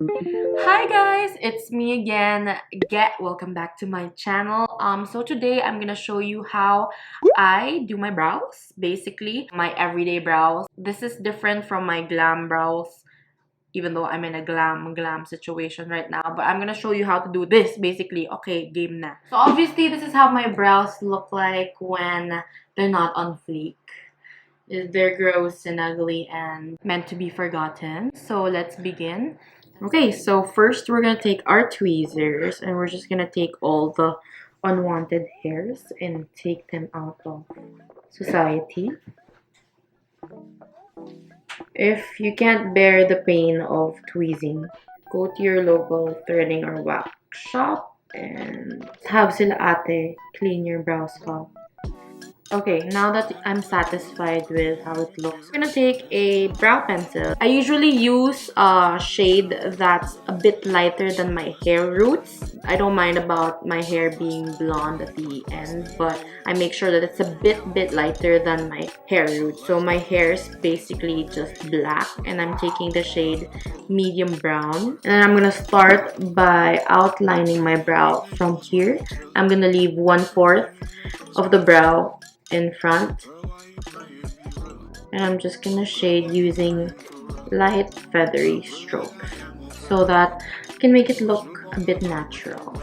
Hi guys, it's me again. Welcome back to my channel. So today I'm gonna show you how I do my brows, basically my everyday brows. This is different from my glam brows, even though I'm in a glam situation right now, but I'm gonna show you how to do this basically. Okay, game na. So obviously this is how my brows look like when they're not on fleek. They're gross and ugly and meant to be forgotten. So let's begin. Okay, so first we're gonna take our tweezers and we're just gonna take all the unwanted hairs and take them out of society. If you can't bear the pain of tweezing, go to your local threading or wax shop and have sila ate clean your brows off. Okay, now that I'm satisfied with how it looks, I'm gonna take a brow pencil. I usually use a shade that's a bit lighter than my hair roots. I don't mind about my hair being blonde at the end, but I make sure that it's a bit lighter than my hair roots. So my hair is basically just black, and I'm taking the shade medium brown. And then I'm gonna start by outlining my brow from here. I'm gonna leave 1/4 of the brow in front, and I'm just gonna shade using light feathery strokes so that I can make it look a bit natural.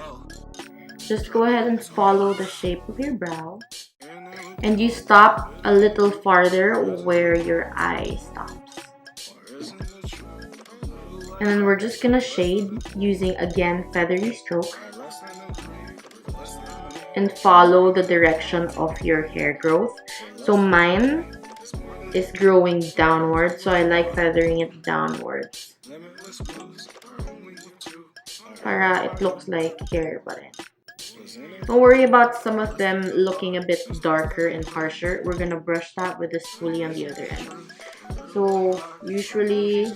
Just go ahead and follow the shape of your brow, and you stop a little farther where your eye stops. And then we're just gonna shade using, again, feathery strokes and follow the direction of your hair growth. So mine is growing downwards, so I like feathering it downwards para it looks like hair pa rin. Don't worry about some of them looking a bit darker and harsher. We're gonna brush that with the spoolie on the other end. So usually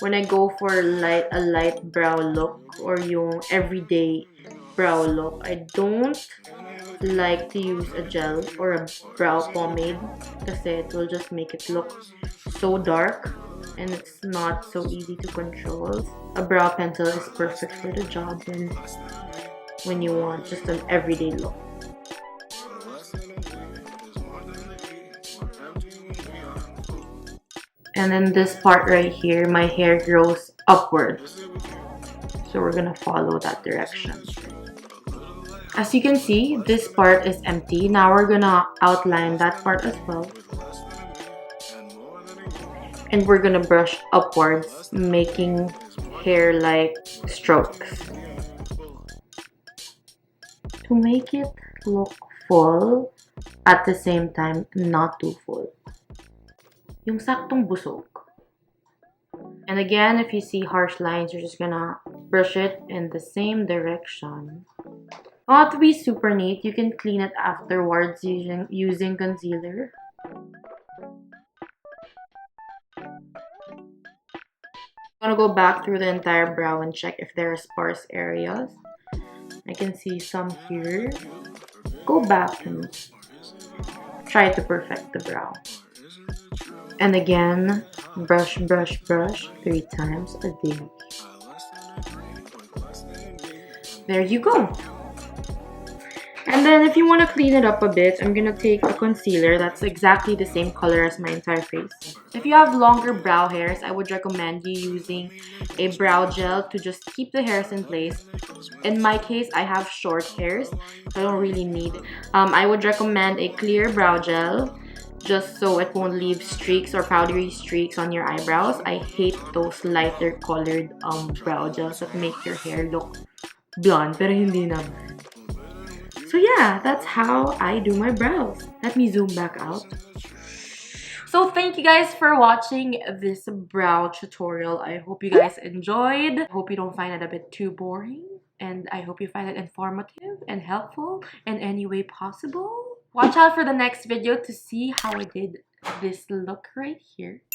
when I go for a light brow look or yung everyday brow look, I don't like to use a gel or a brow pomade kasi it will just make it look so dark and it's not so easy to control. A brow pencil is perfect for the job when you want just an everyday look. And then this part right here, my hair grows upwards. So we're gonna follow that direction. As you can see, this part is empty. Now we're gonna outline that part as well. And we're gonna brush upwards, making hair-like strokes. To make it look full, at the same time, not too full. Yung saktong busog. And again, if you see harsh lines, you're just gonna brush it in the same direction. Not to be super neat, you can clean it afterwards using concealer. I'm gonna go back through the entire brow and check if there are sparse areas. I can see some here. Go back and try to perfect the brow. And again, brush 3 times a day. There you go. And then if you want to clean it up a bit, I'm gonna take a concealer that's exactly the same color as my entire face. If you have longer brow hairs, I would recommend you using a brow gel to just keep the hairs in place. In my case, I have short hairs, so I don't really need. I would recommend a clear brow gel just so it won't leave streaks or powdery streaks on your eyebrows. I hate those lighter colored brow gels that make your hair look blonde, pero hindi naman. So yeah, that's how I do my brows. Let me zoom back out. So thank you guys for watching this brow tutorial. I hope you guys enjoyed. I hope you don't find it a bit too boring. And I hope you find it informative and helpful in any way possible. Watch out for the next video to see how I did this look right here.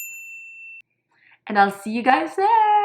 And I'll see you guys there.